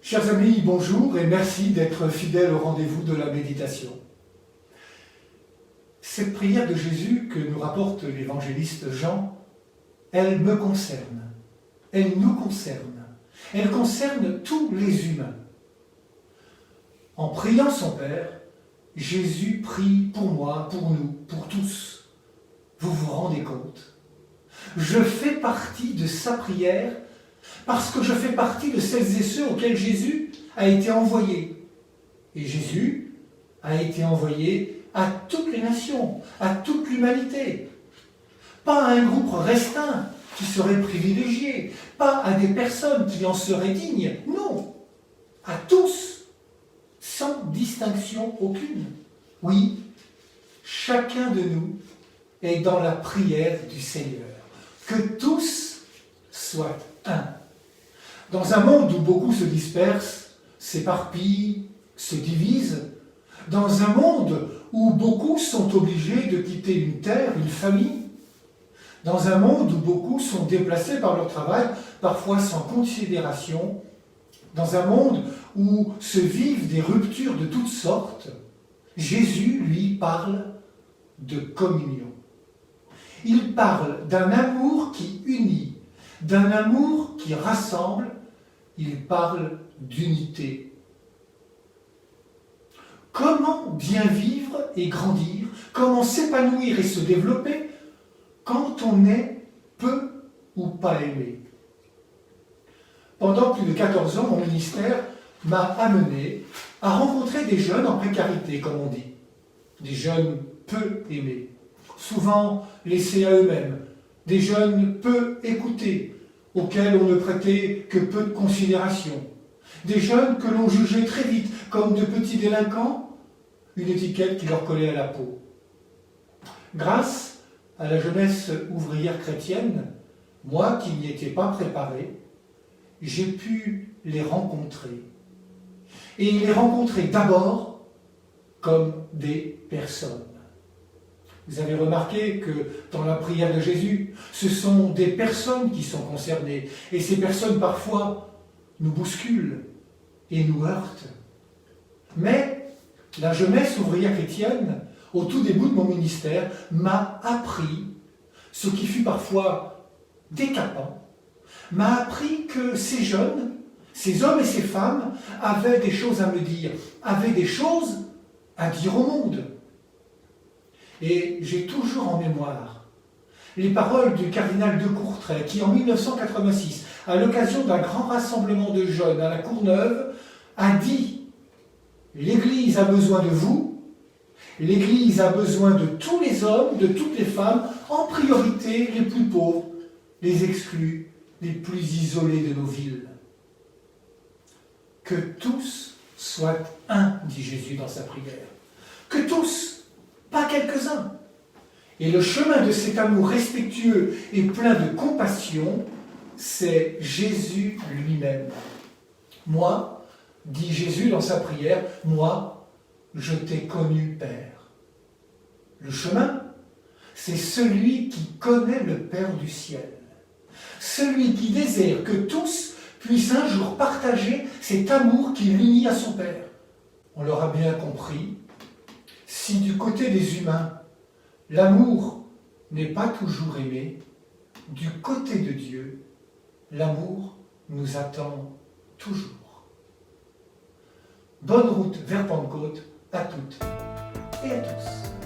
Chers amis, bonjour et merci d'être fidèles au rendez-vous de la méditation. Cette prière de Jésus que nous rapporte l'évangéliste Jean, elle me concerne, elle nous concerne, elle concerne tous les humains. En priant son Père, Jésus prie pour moi, pour nous, pour tous. Vous vous rendez compte? Je fais partie de sa prière parce que je fais partie de celles et ceux auxquels Jésus a été envoyé. Et Jésus a été envoyé à toutes les nations, à toute l'humanité. Pas à un groupe restreint qui serait privilégié, pas à des personnes qui en seraient dignes, non, à tous, sans distinction aucune. Oui, chacun de nous est dans la prière du Seigneur. Que tous soient un. Dans un monde où beaucoup se dispersent, s'éparpillent, se divisent, dans un monde où beaucoup sont obligés de quitter une terre, une famille, dans un monde où beaucoup sont déplacés par leur travail, parfois sans considération, dans un monde où se vivent des ruptures de toutes sortes, Jésus, lui, parle de communion. Il parle d'un amour qui unit, d'un amour qui rassemble, il parle d'unité. Comment bien vivre et grandir, comment s'épanouir et se développer quand on est peu ou pas aimé? Pendant plus de 14 ans, mon ministère m'a amené à rencontrer des jeunes en précarité, comme on dit, des jeunes peu aimés, souvent laissés à eux-mêmes, des jeunes peu écoutés, auxquels on ne prêtait que peu de considération, des jeunes que l'on jugeait très vite comme de petits délinquants, une étiquette qui leur collait à la peau. Grâce à la jeunesse ouvrière chrétienne, moi qui n'y étais pas préparé, j'ai pu les rencontrer. Et les rencontrer d'abord comme des personnes. Vous avez remarqué que dans la prière de Jésus, ce sont des personnes qui sont concernées. Et ces personnes, parfois, nous bousculent et nous heurtent. Mais la jeunesse ouvrière chrétienne, au tout début de mon ministère, m'a appris, ce qui fut parfois décapant, m'a appris que ces jeunes, ces hommes et ces femmes, avaient des choses à me dire, avaient des choses à dire au monde. Et j'ai toujours en mémoire les paroles du cardinal de Courtrai qui, en 1986, à l'occasion d'un grand rassemblement de jeunes à la Courneuve, a dit « L'Église a besoin de vous, l'Église a besoin de tous les hommes, de toutes les femmes, en priorité les plus pauvres, les exclus, les plus isolés de nos villes. » Que tous soient un, dit Jésus dans sa prière. Que tous, pas quelques-uns. Et le chemin de cet amour respectueux et plein de compassion, c'est Jésus lui-même. Moi, dit Jésus dans sa prière, moi, je t'ai connu, Père. Le chemin, c'est celui qui connaît le Père du ciel. Celui qui désire que tous puissent un jour partager cet amour qui l'unit à son Père. On l'aura bien compris. Si du côté des humains, l'amour n'est pas toujours aimé, du côté de Dieu, l'amour nous attend toujours. Bonne route vers Pentecôte à toutes et à tous.